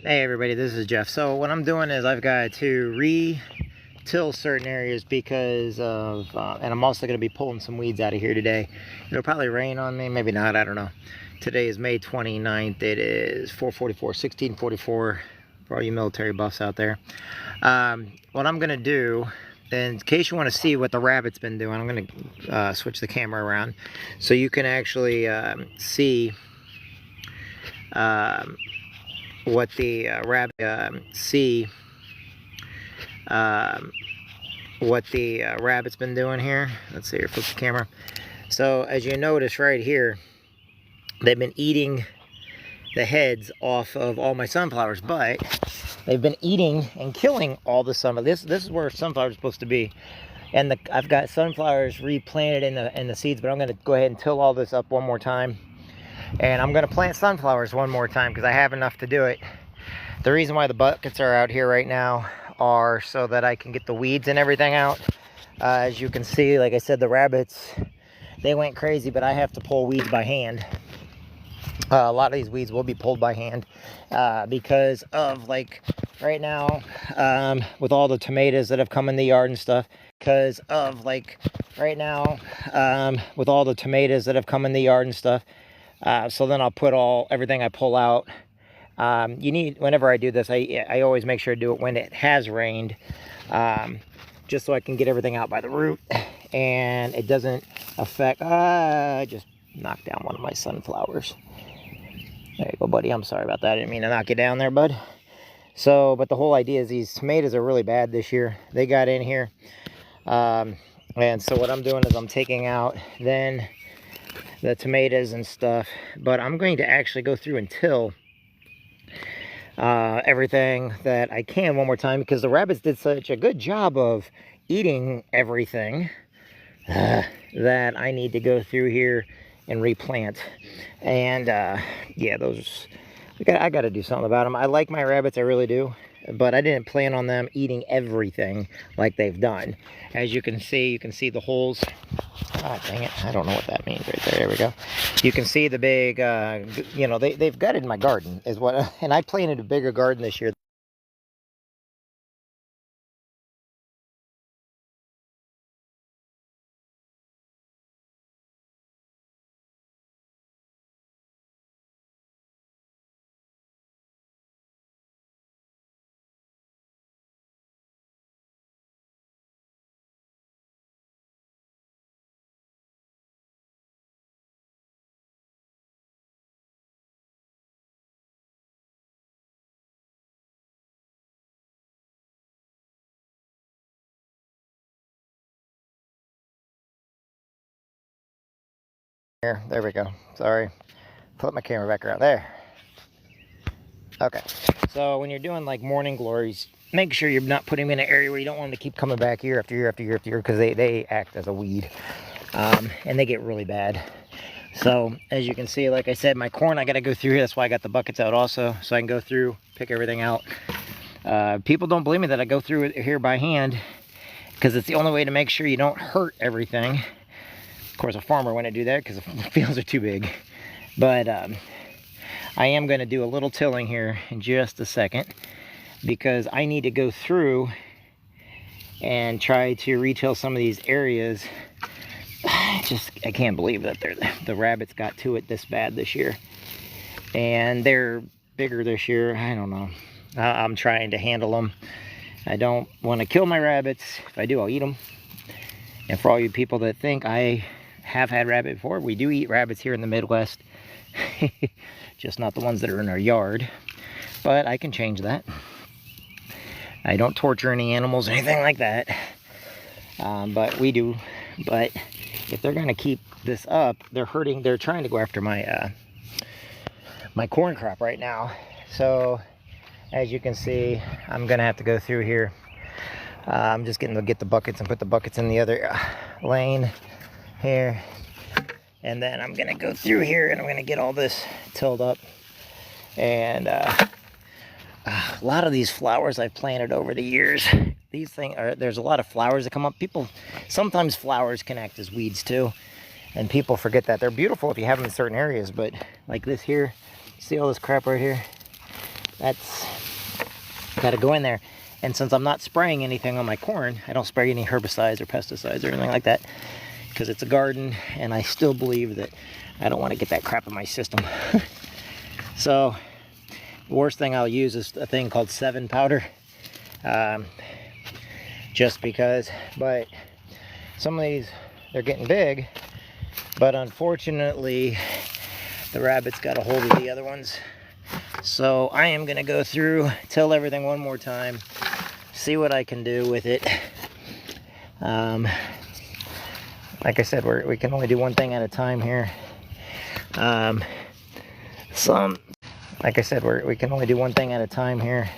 Hey everybody, this is Jeff. So what I'm doing is I've got to re-till certain areas because of, and I'm also going to be pulling some weeds out of here today. It'll probably rain on me, maybe not, I don't know. Today is May 29th, it is 4:44, 16:44 for all you military buffs out there. What I'm going to do, in case you want to see what the rabbit's been doing, I'm going to switch the camera around so you can actually see what the rabbit's been doing here. Let's see here, flip the camera. So as you notice right here, they've been eating the heads off of all my sunflowers, but they've been eating and killing all the sunflowers. This is where sunflowers are supposed to be, and I've got sunflowers replanted in the seeds, but I'm going to go ahead and till all this up one more time. And I'm going to plant sunflowers one more time because I have enough to do it. The reason why the buckets are out here right now are so that I can get the weeds and everything out. As you can see, like I said, the rabbits, they went crazy, but I have to pull weeds by hand. A lot of these weeds will be pulled by hand because of, like, right now, with all the tomatoes that have come in the yard and stuff, so then I'll put everything I pull out. Whenever I do this, I always make sure to do it when it has rained, just so I can get everything out by the root and it doesn't affect. I just knocked down one of my sunflowers. There you go, buddy. I'm sorry about that. I didn't mean to knock you down there, bud. So, but the whole idea is these tomatoes are really bad this year. They got in here. And so what I'm doing is I'm taking out then the tomatoes and stuff, but I'm going to actually go through and till everything that I can one more time because the rabbits did such a good job of eating everything that I need to go through here and replant. And yeah, I got to do something about them. I like my rabbits, I really do, but I didn't plan on them eating everything like they've done. As you can see the holes. Ah, dang it, I don't know what that means right there. There we go. You can see the big, they've gutted my garden, and I planted a bigger garden this year. There we go. Sorry. Put my camera back around there. Okay. So when you're doing like morning glories, make sure you're not putting them in an area where you don't want them to keep coming back year after year after year after year because they act as a weed. And they get really bad. So as you can see, like I said, my corn, I got to go through here. That's why I got the buckets out also, so I can go through, pick everything out. People don't believe me that I go through it here by hand because it's the only way to make sure you don't hurt everything. Of course, a farmer wouldn't do that because the fields are too big. But I am going to do a little tilling here in just a second because I need to go through and try to retill some of these areas. I can't believe that the rabbits got to it this bad this year. And they're bigger this year. I don't know. I'm trying to handle them. I don't want to kill my rabbits. If I do, I'll eat them. And for all you people that think I have had rabbit before, we do eat rabbits here in the Midwest. Just not the ones that are in our yard. But I can change that. I don't torture any animals or anything like that. But we do. But if they're going to keep this up, they're trying to go after my my corn crop right now. So as you can see, I'm going to have to go through here. I'm just getting to get the buckets and put the buckets in the other lane here. And then I'm going to go through here and I'm going to get all this tilled up. And a lot of these flowers I've planted over the years, there's a lot of flowers that come up. Sometimes flowers can act as weeds too. And people forget that. They're beautiful if you have them in certain areas, but like this here, see all this crap right here? That's got to go in there. And since I'm not spraying anything on my corn, I don't spray any herbicides or pesticides or anything like that, because it's a garden, and I still believe that I don't want to get that crap in my system. So the worst thing I'll use is a thing called 7 powder, just because. But some of these, they're getting big, but unfortunately the rabbits got a hold of the other ones. So I am gonna go through, till everything one more time, see what I can do with it. Like I said, we can only do one thing at a time here. Like I said, we can only do one thing at a time here.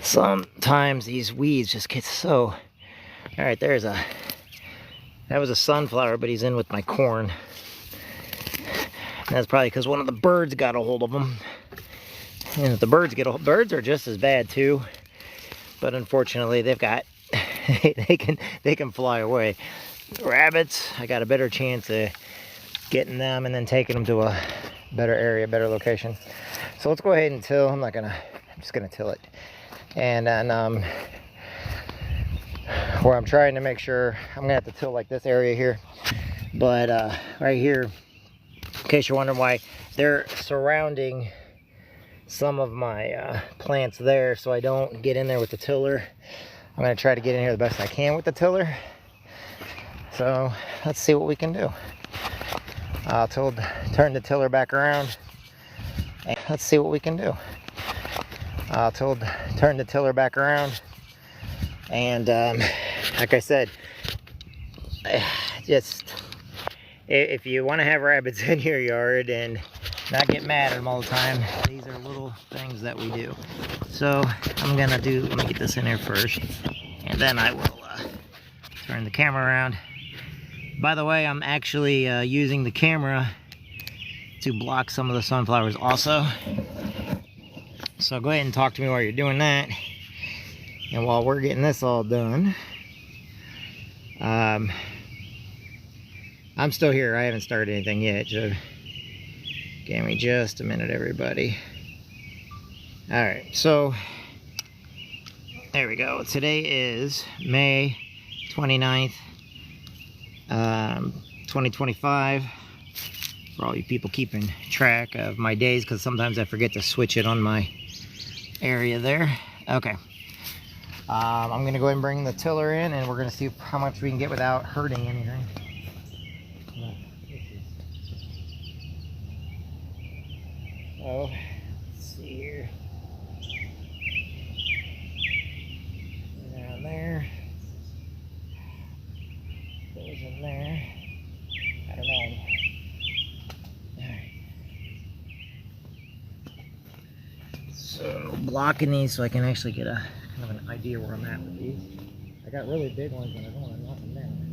Sometimes these weeds just get so... All right, that was a sunflower, but he's in with my corn. And that's probably because one of the birds got a hold of them. And if the birds birds are just as bad too, but unfortunately they've got they can fly away. Rabbits, I got a better chance of getting them and then taking them to a better area, better location. So let's go ahead and till. I'm just gonna till it. And then where I'm trying to make sure, I'm gonna have to till like this area here, but right here, in case you're wondering why, they're surrounding some of my plants there, so I don't get in there with the tiller. I'm gonna try to get in here the best I can with the tiller. So let's see what we can do. I'll turn the tiller back around. And let's see what we can do. I'll turn the tiller back around. And like I said, just if you want to have rabbits in your yard and not get mad at them all the time, these are little things that we do. So let me get this in here first, and then I will turn the camera around. By the way, I'm actually using the camera to block some of the sunflowers also. So go ahead and talk to me while you're doing that. And while we're getting this all done, I'm still here. I haven't started anything yet. So give me just a minute, everybody. All right, so there we go. Today is May 29th, 2025. For all you people keeping track of my days, because sometimes I forget to switch it on my area there. Okay. I'm going to go ahead and bring the tiller in, and we're going to see how much we can get without hurting anything. So, let's see here. Down there. Goes in there. I don't know. Alright. So, blocking these so I can actually get a kind of an idea where I'm at with these. I got really big ones and I don't want to knock them down.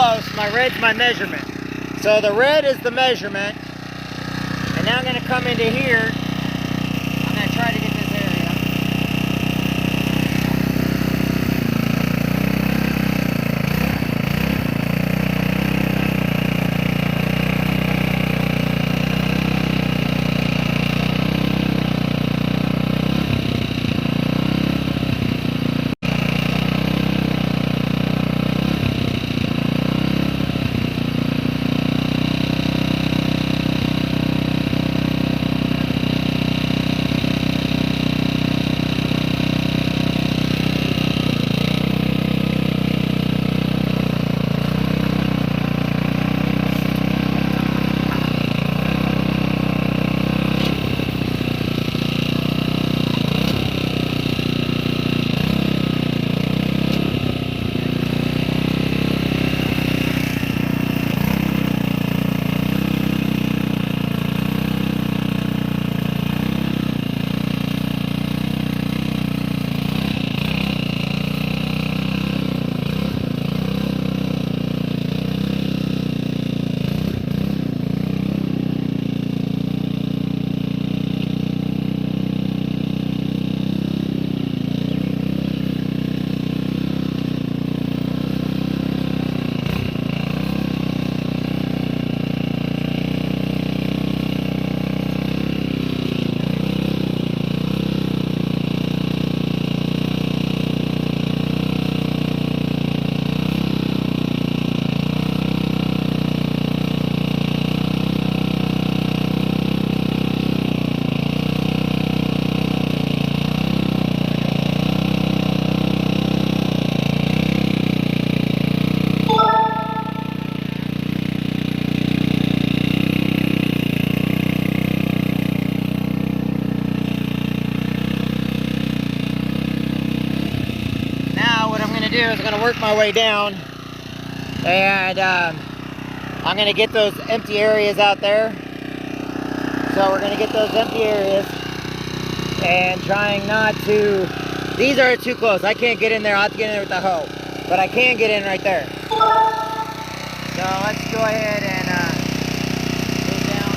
close. My red's my measurement. So the red is the measurement. And now I'm going to come into here. I'm going to try to get this area. I'm going to work my way down, and I'm going to get those empty areas out there. So we're going to get those empty areas and trying not to, these are too close. I can't get in there. I'll have to get in there with the hoe, but I can get in right there. So let's go ahead and move down.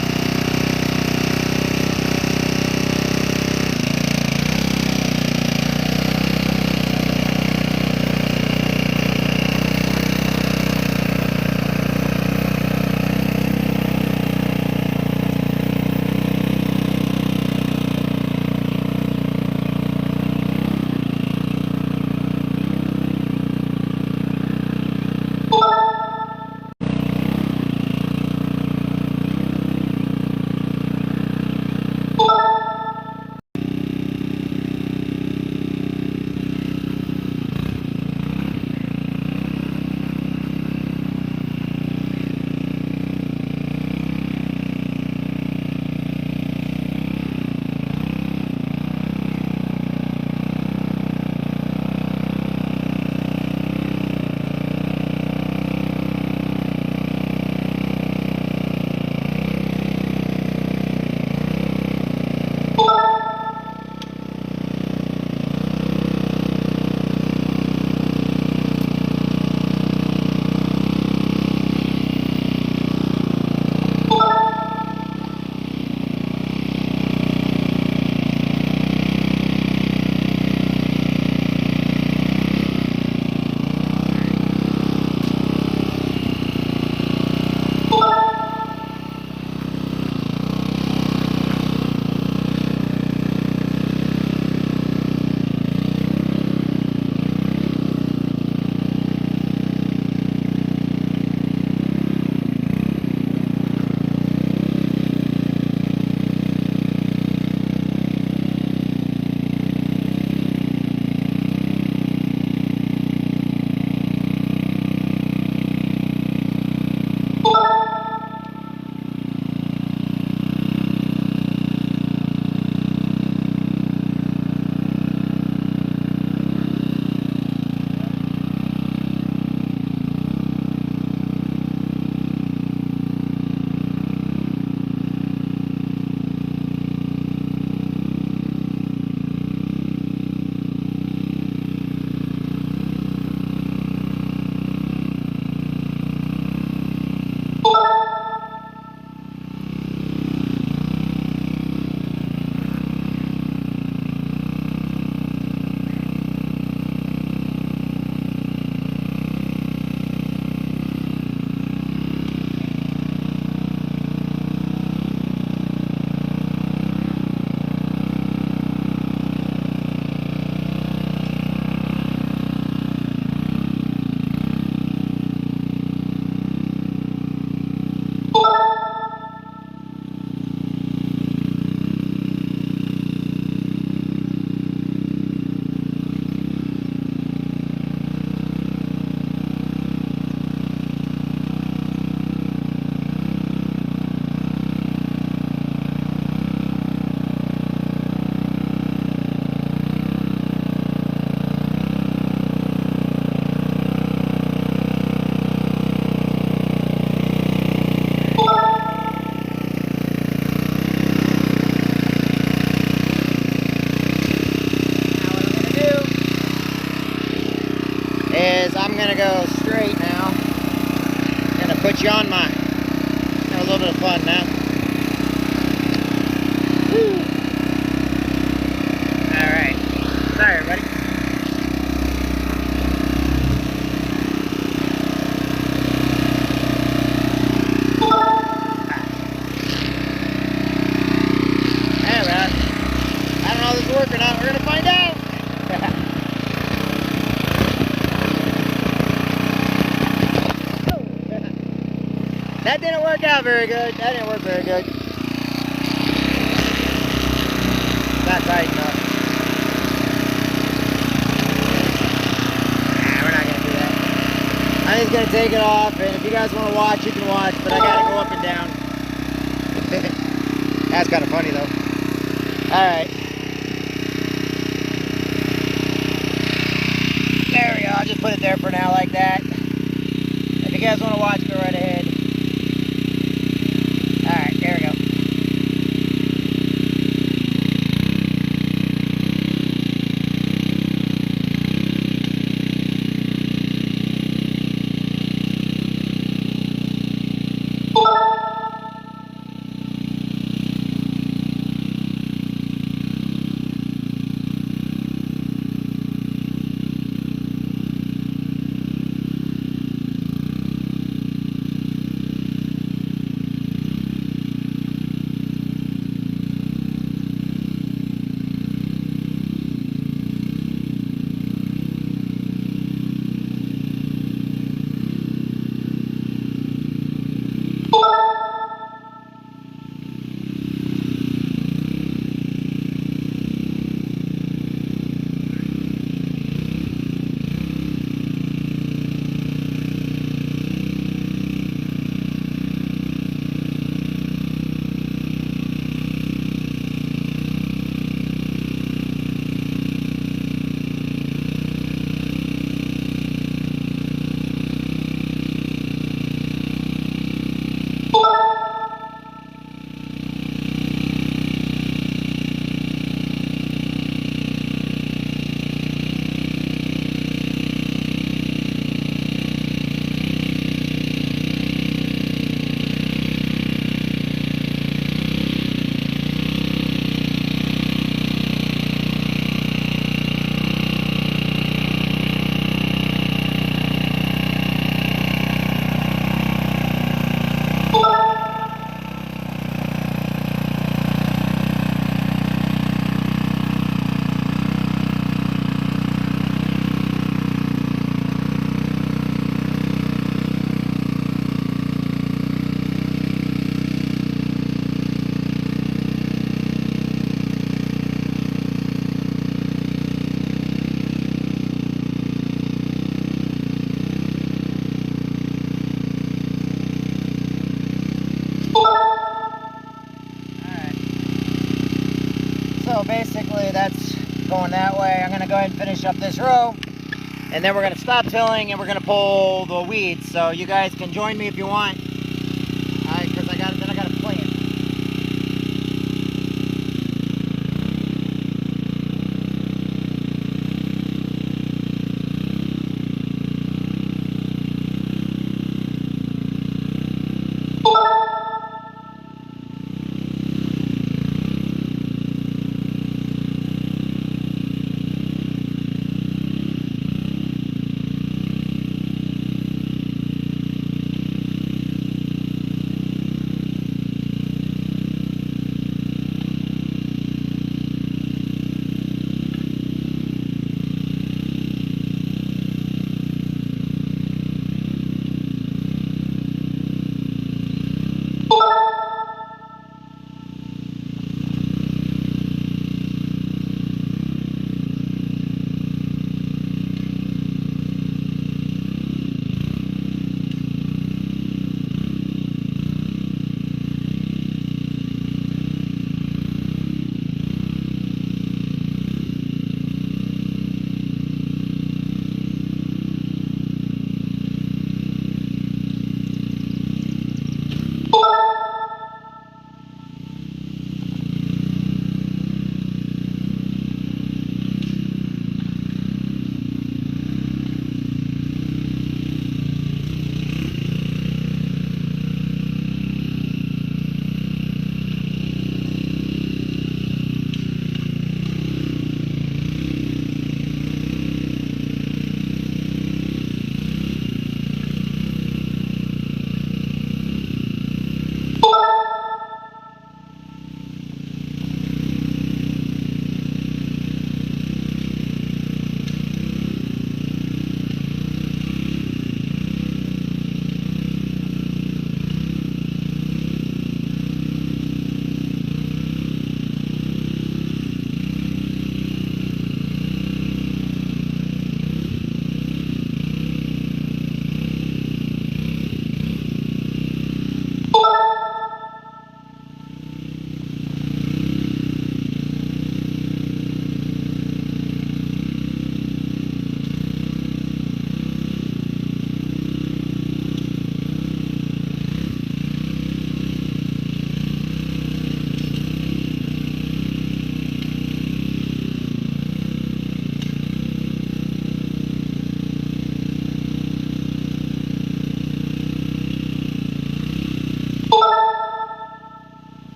put you on my, have a little bit of fun now. Woo. All right. Sorry, everybody. Hey, man. I don't know if this will work or not. We're gonna find out. That didn't work out very good. That didn't work very good. Not tight enough. Nah, we're not gonna do that. I'm just gonna take it off, and if you guys want to watch, you can watch, but I gotta go up and down. That's kind of funny though. Alright. There we go. I'll just put it there for now like that. If you guys want to watch, go right ahead. Alright, there we go. So basically that's going that way. I'm going to go ahead and finish up this row, and then we're going to stop tilling and we're going to pull the weeds. So you guys can join me if you want, because I got to plant.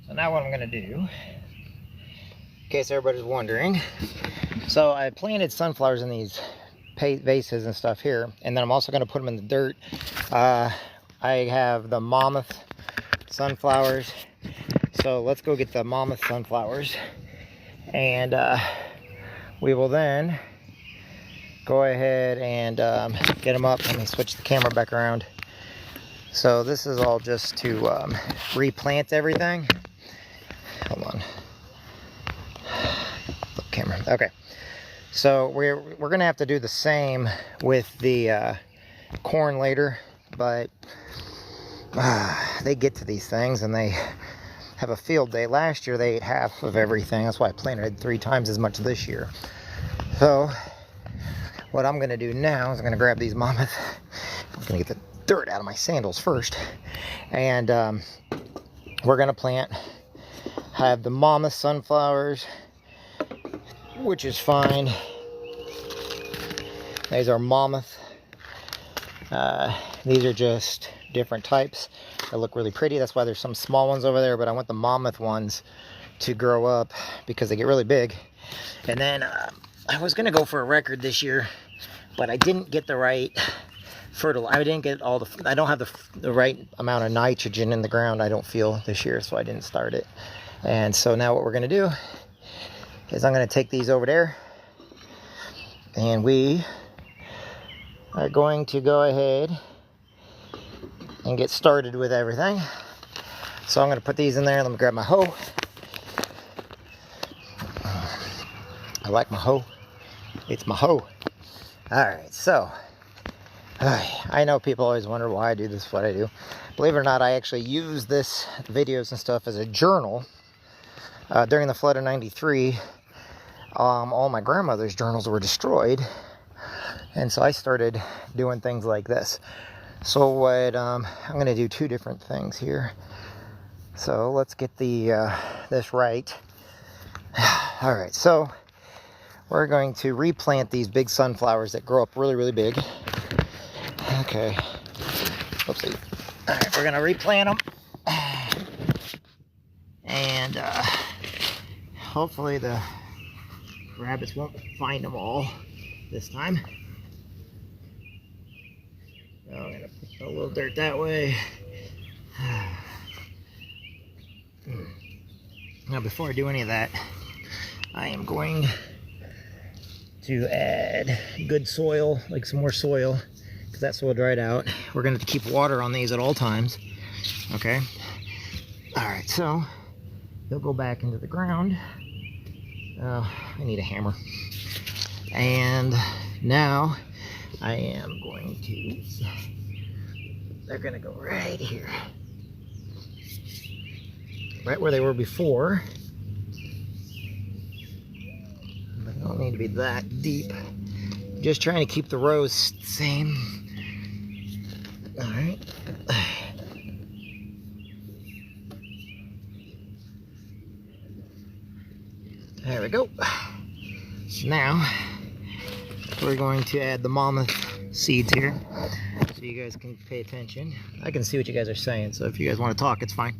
So now what I'm gonna do, in case everybody's wondering, so I planted sunflowers in these vases and stuff here, and then I'm also gonna put them in the dirt. I have the Mammoth sunflowers, so let's go get the Mammoth sunflowers, and we will then go ahead and get them up. Let me switch the camera back around. So this is all just to replant everything. Hold on. Flip camera. Okay. So we're gonna have to do the same with the corn later, but they get to these things and they have a field day. Last year they ate half of everything. That's why I planted 3 times as much this year. So what I'm gonna do now is I'm gonna grab these Mammoth. I'm gonna get the dirt out of my sandals first, and we're gonna plant. Have the Mammoth sunflowers, which is fine. These are Mammoth. These are just different types. They look really pretty. That's why there's some small ones over there, but I want the Mammoth ones to grow up because they get really big. And then I was gonna go for a record this year, but I didn't get the right fertilizer. I didn't get all the, I don't have the right amount of nitrogen in the ground, I don't feel, this year, so I didn't start it. And so now what we're gonna do is I'm gonna take these over there, and we are going to go ahead and get started with everything. So I'm gonna put these in there. Let me grab my hoe. I like my hoe. It's my hoe. All right, so I know people always wonder why I do this, what I do. Believe it or not, I actually use this videos and stuff as a journal. During the flood of '93, all my grandmother's journals were destroyed, and so I started doing things like this. So what I'm going to do 2 different things here. So let's get the this right. All right, so we're going to replant these big sunflowers that grow up really, really big. Okay. Oopsie. All right, we're gonna replant them, and hopefully the rabbits won't find them all this time. So I'm gonna put a little dirt that way. Now, before I do any of that, I am going to add good soil, like some more soil, because that soil dried out. We're going to keep water on these at all times. Okay. All right, so they'll go back into the ground. I need a hammer. And now I am going to, they're going to go right here. Right where they were before. They don't need to be that deep. Just trying to keep the rows the same. All right. There we go. Now we're going to add the Mammoth seeds here, so you guys can pay attention. I can see what you guys are saying, so if you guys want to talk, it's fine.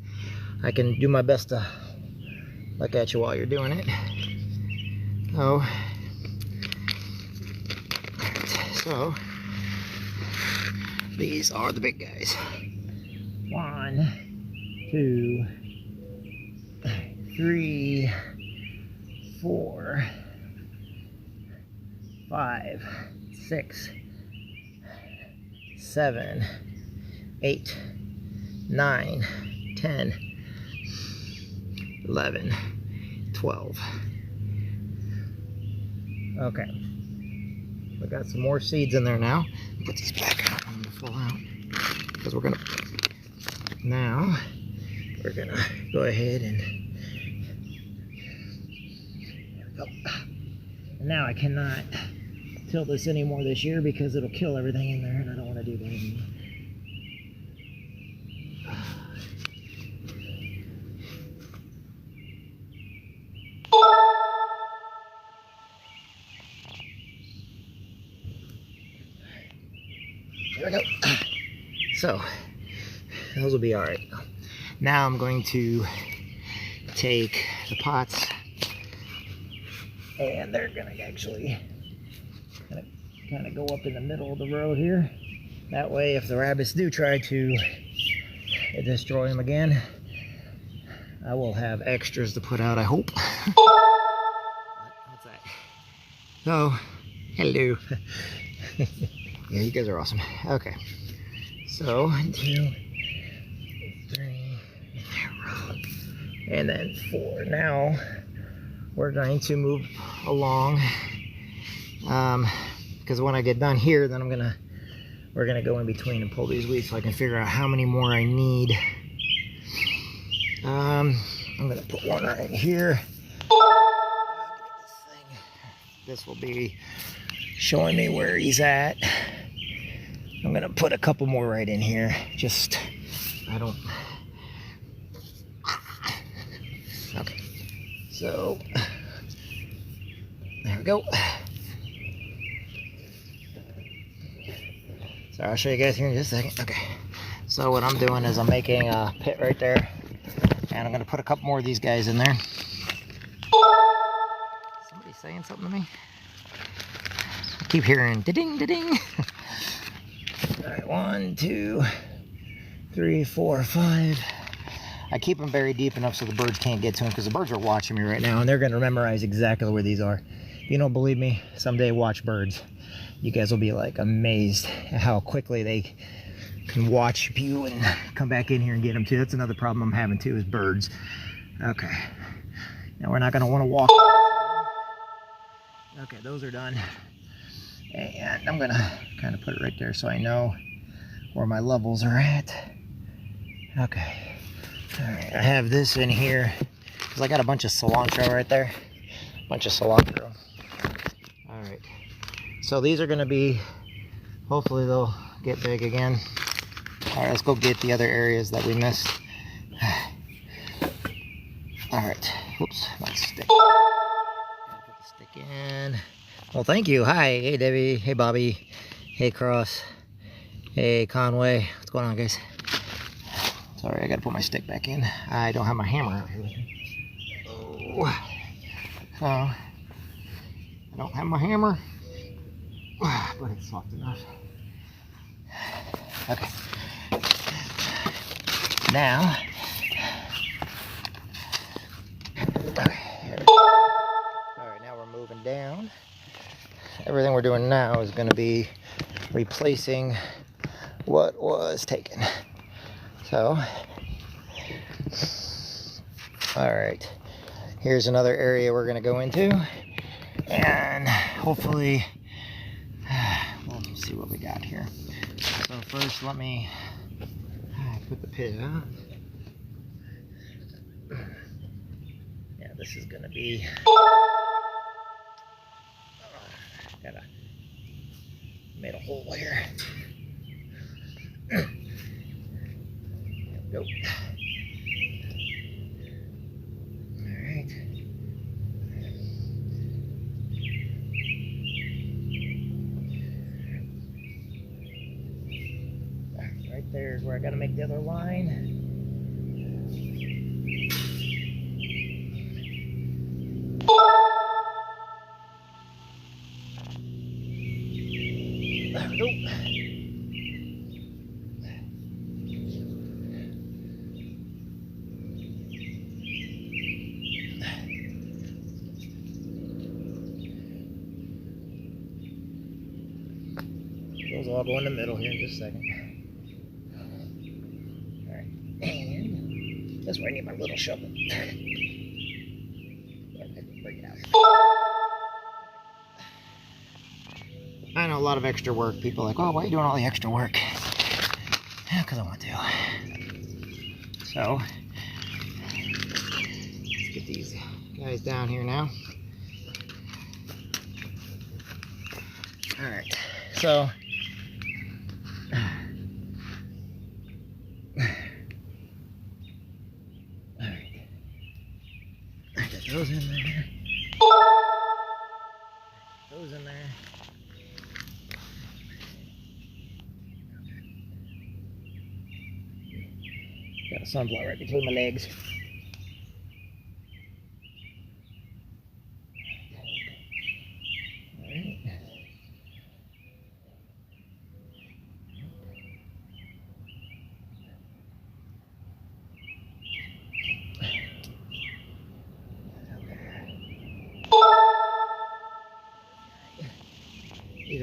I can do my best to look at you while you're doing it. Oh, so these are the big guys. 1, 2, 3, 4, 5, 6, 7, 8, 9, 10, 11, 12. Okay. We got some more seeds in there now. Put these back out. I'm gonna fall out because we're gonna. Now we're gonna go ahead and. There we go. And now I cannot till this anymore this year because it'll kill everything in there, and I don't want to do that anymore. There we go. So those will be all right. Now I'm going to take the pots, and they're gonna actually kind of go up in the middle of the road here. That way, if the rabbits do try to destroy them again, I will have extras to put out, I hope. What's that? Oh, hello. Yeah, you guys are awesome. Okay. So, 1, 2, 3, and then 4. Now, we're going to move along. Because when I get done here, then we're gonna go in between and pull these weeds so I can figure out how many more I need. I'm gonna put one right here. This will be showing me where he's at. I'm gonna put a couple more right in here. Okay. So, there we go. So I'll show you guys here in just a second. Okay. So what I'm doing is I'm making a pit right there. And I'm gonna put a couple more of these guys in there. Somebody saying something to me? I keep hearing da-ding, da-ding. All right, 1, 2, 3, 4, 5. I keep them buried deep enough so the birds can't get to them, because the birds are watching me right now and they're gonna memorize exactly where these are. If you don't believe me, someday watch birds. You guys will be like amazed at how quickly they can watch you and come back in here and get them too. That's another problem I'm having too, is birds. Okay. Now we're not gonna want to walk. Okay, those are done. And I'm gonna kind of put it right there so I know where my levels are at. Okay. All right, I have this in here because I got a bunch of cilantro right there. Bunch of cilantro. All right. So these are gonna be, hopefully they'll get big again. All right, let's go get the other areas that we missed. All right, whoops, my stick. Gotta put the stick in. Well, thank you. Hi, hey Debbie, hey Bobby, hey Cross, hey Conway. What's going on, guys? Sorry, I gotta put my stick back in. I don't have my hammer out here. Oh, so I don't have my hammer, but it's soft enough. Okay. Now, okay. All right, now we're moving down. Everything we're doing now is going to be replacing what was taken. So, all right, here's another area we're going to go into, and hopefully, we'll see what we got here. So first, let me put the pit out. Yeah, this is gonna be. Made a hole here. There we go. All right. Right there is where I gotta make the other line. There we go. Those will all go in the middle here in just a second. That's where I need my little shovel. Bring it out. I know a lot of extra work. People are like, oh, why are you doing all the extra work? Because I want to. So, let's get these guys down here now. All right. So, those in there. Those in there. Got a sunflower right between my legs.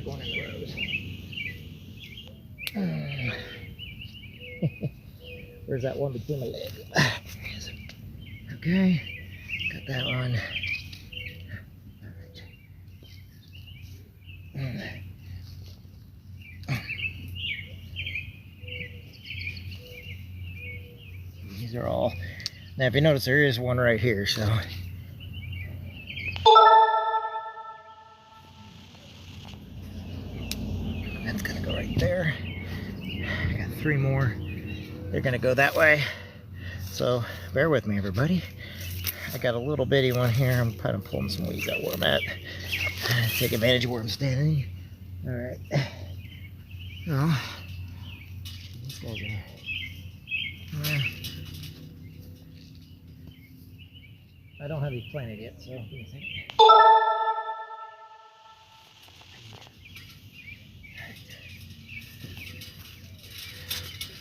are going in rows. Where's that one between my legs? There it is. Okay, got that one. All right. These are all. Now, if you notice, there is one right here, so. That's gonna go right there. I got 3 more. They're gonna go that way. So, bear with me, everybody. I got a little bitty one here. I'm kind of pulling some weeds out where I'm at. Take advantage of where I'm standing. All right. Well, these guys are. I don't have these planted yet, so give me a second.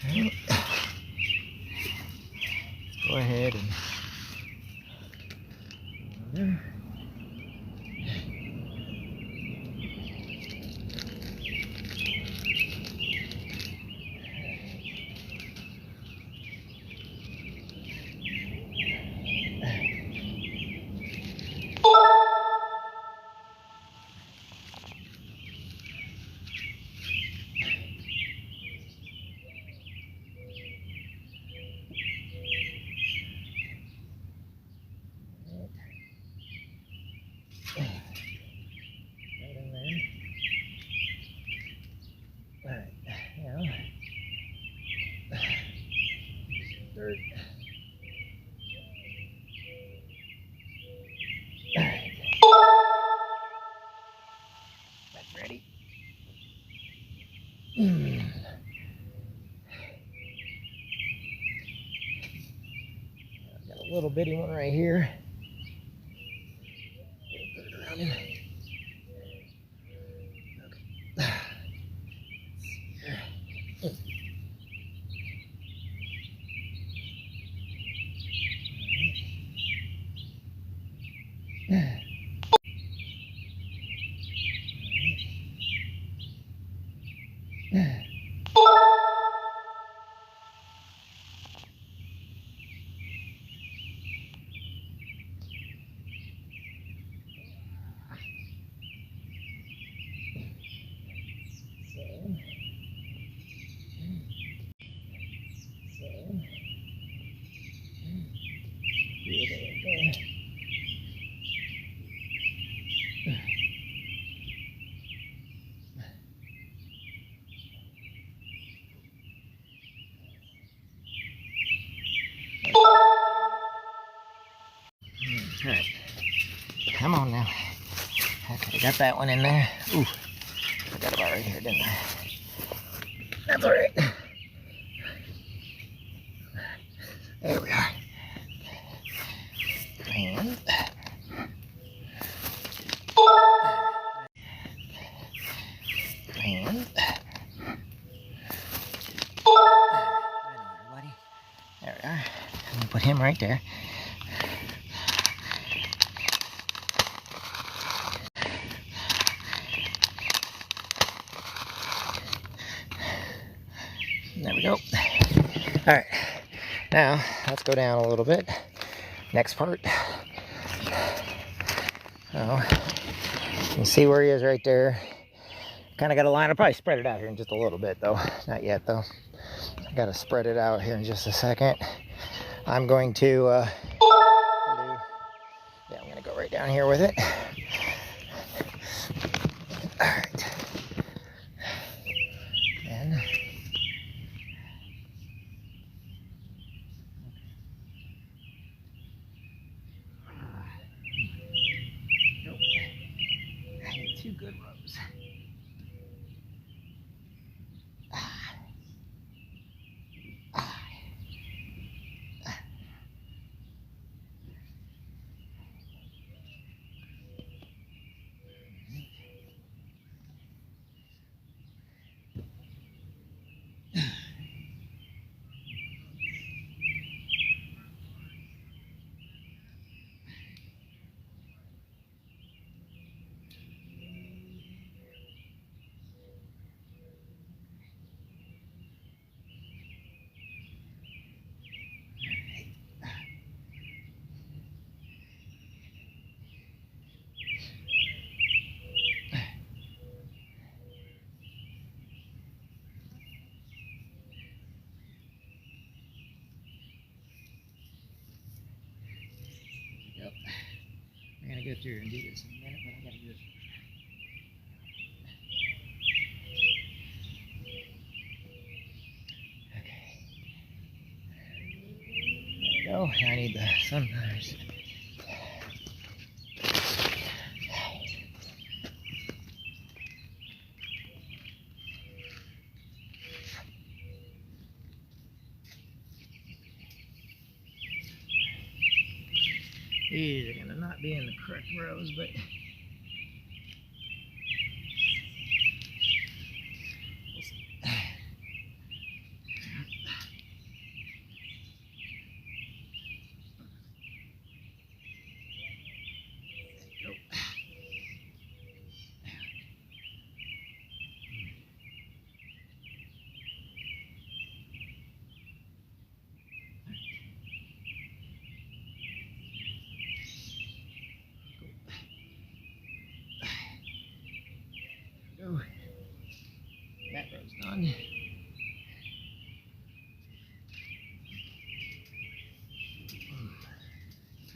Right. Let's go ahead and. There. Dirt. Alright. That's ready. I've got a little bitty one right here. Put it around him. Okay. Alright. Come on now. Okay, got that one in there. Ooh. Forgot about right here, didn't I? That's alright. There we are. And everybody. There we are. I'm gonna put him right there. There we go. All right, now let's go down a little bit. Next part. So you can see where he is right there. Kind of got a line. I'll probably spread it out here in just a little bit, though. Not yet, though. I got to spread it out here in just a second. I'm going to. I'm gonna go right down here with it. All right. And. Two good rows. Well, we're gonna go through and do this in a minute, but I gotta do this. Okay. There we go. Now I need the sunflowers. These are gonna not be in the correct rows, but we'll see. Nope. Go. That row's done.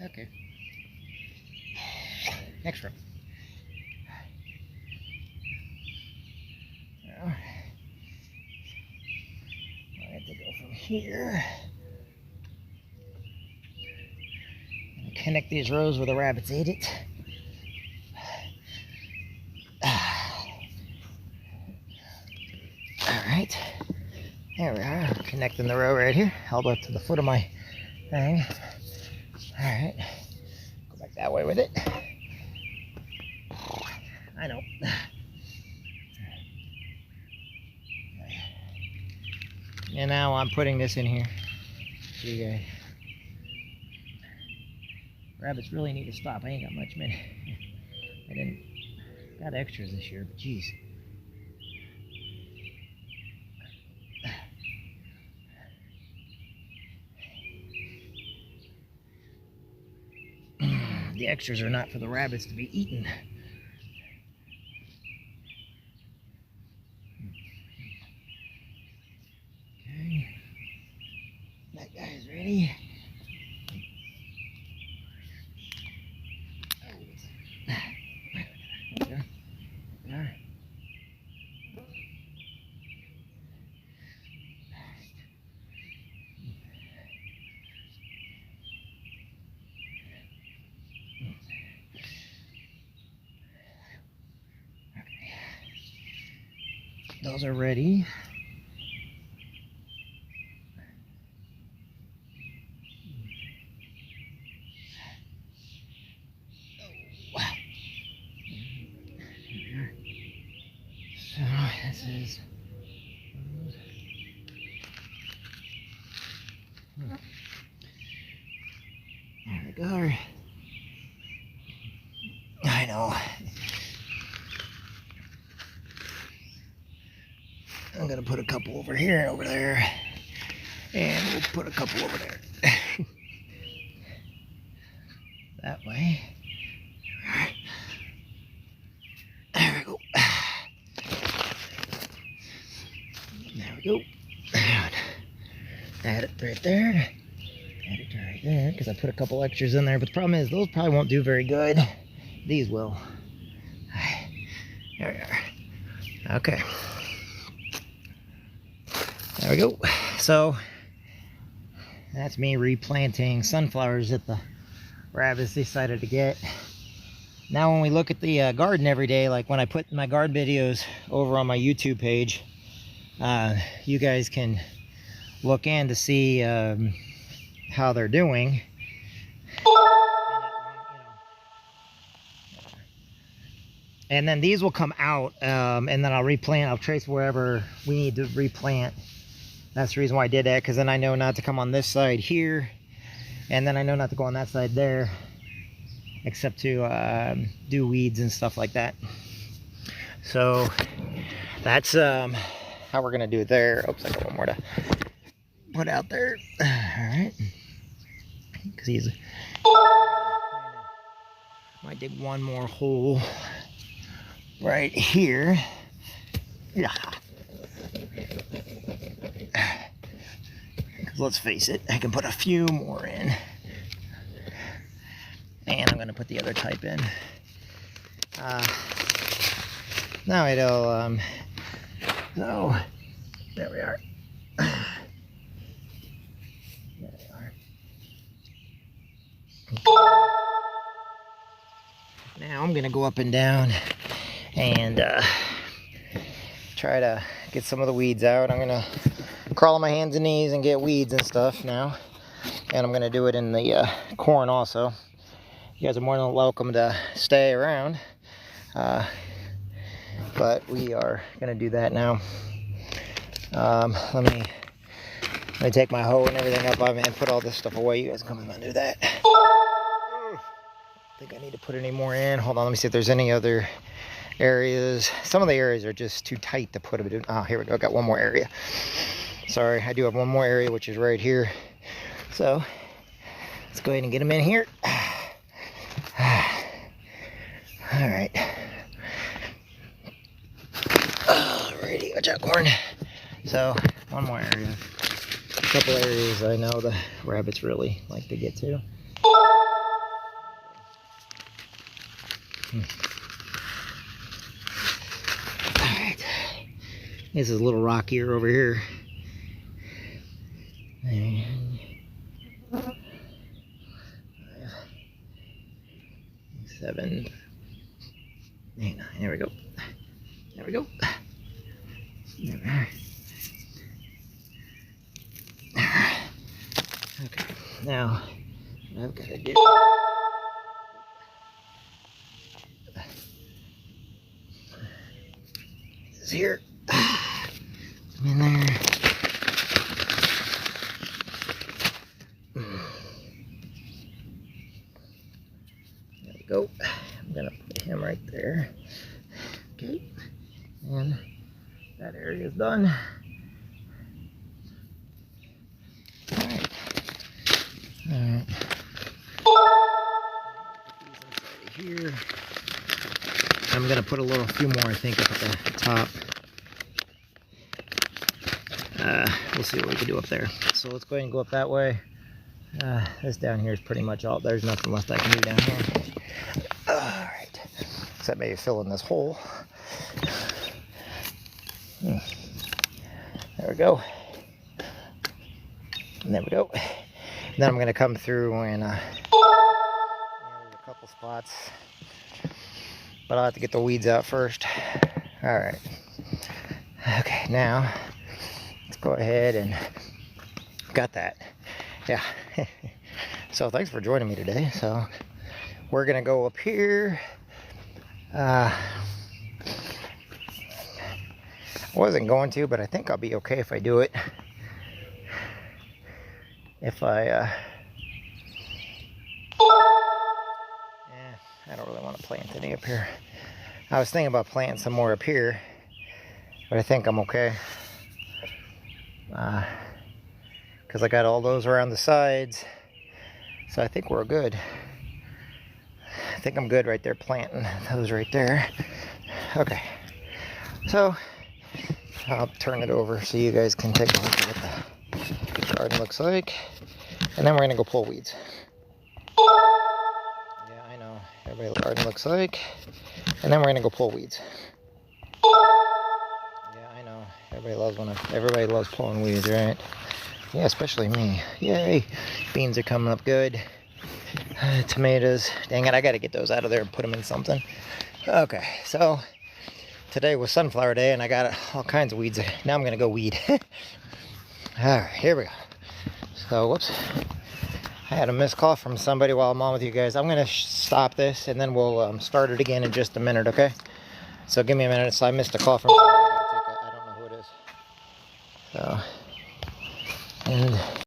Okay. Next row. Now, I have to go from here. And connect these rows where the rabbits ate it. Alright. There we are. Connecting the row right here. Held up to the foot of my thing. Alright. Go back that way with it. I know. And now I'm putting this in here. So you guys. Rabbits really need to stop. I ain't got much minute. I didn't got extras this year, but geez. The extras are not for the rabbits to be eaten. Okay. That guy's ready. There. Those are ready. So this is there we go. I know. I'm gonna put a couple over here and over there, and we'll put a couple over there. That way. There we go. There we go. Add it right there. Add it right there, because I put a couple extras in there. But the problem is, those probably won't do very good. These will. There we are. Okay. There we go. So, that's me replanting sunflowers that the rabbits decided to get. Now when we look at the garden every day, like when I put my garden videos over on my YouTube page, you guys can look in to see how they're doing. And then these will come out, and then I'll replant. I'll trace wherever we need to replant. That's the reason why I did that, because then I know not to come on this side here, and then I know not to go on that side there, except to do weeds and stuff like that. So that's how we're gonna do it there. Oops, I got one more to put out there. All right, because he's might dig one more hole right here. Yeah. Let's face it, I can put a few more in. going to put the other type in. Now it'll, so, there we are. There we are. Now I'm going to go up and down and try to get some of the weeds out. I'm going to crawl on my hands and knees and get weeds and stuff now. And I'm going to do it in the corn also. You guys are more than welcome to stay around. But we are going to do that now. Let me take my hoe and everything up and put all this stuff away. You guys come in and do that. I think I need to put any more in. Hold on, let me see if there's any other areas. Some of the areas are just too tight to put them in. Oh, here we go. Got one more area. Sorry, I do have one more area, which is right here. So let's go ahead and get them in here. All right. Alrighty, watch out, corn. So one more area. A couple areas I know the rabbits really like to get to. Alright. This is a little rockier over here. And 5, 7, 8, 9. There we go. There we go. There we are. Okay. Now, what I've got to do. This is here. I'm in there. There we go. I'm gonna put him right there. Okay. And that area is done. Alright. Alright. Put these inside of here. I'm gonna put a few more, I think, up at the top. We'll see what we can do up there. So let's go ahead and go up that way. This down here is pretty much all. There's nothing left I can do down here. Alright. Except maybe fill in this hole. There we go. And there we go. And then I'm going to come through and there's a couple spots. But I'll have to get the weeds out first. Alright. Okay, now let's go ahead and got that. Yeah. So thanks for joining me today. So we're going to go up here. I wasn't going to, but I think I'll be okay if I do it. If I I don't really want to plant any up here. I was thinking about planting some more up here, but I think I'm okay. Because I got all those around the sides, so I think we're good. I think I'm good right there planting those right there. Okay, so I'll turn it over so you guys can take a look at what the garden looks like, and then we're gonna go pull weeds. Yeah, I know everybody what the garden looks like, and then we're gonna go pull weeds. Yeah, I know everybody loves pulling weeds, right? Yeah, especially me. Yay! Beans are coming up good. Tomatoes. Dang it, I gotta get those out of there and put them in something. Okay, so today was sunflower day and I got all kinds of weeds. Now I'm gonna go weed. Alright, here we go. So, whoops. I had a missed call from somebody while I'm on with you guys. I'm gonna stop this and then we'll start it again in just a minute, okay? So give me a minute. So I missed a call from somebody. I don't know who it is. So, and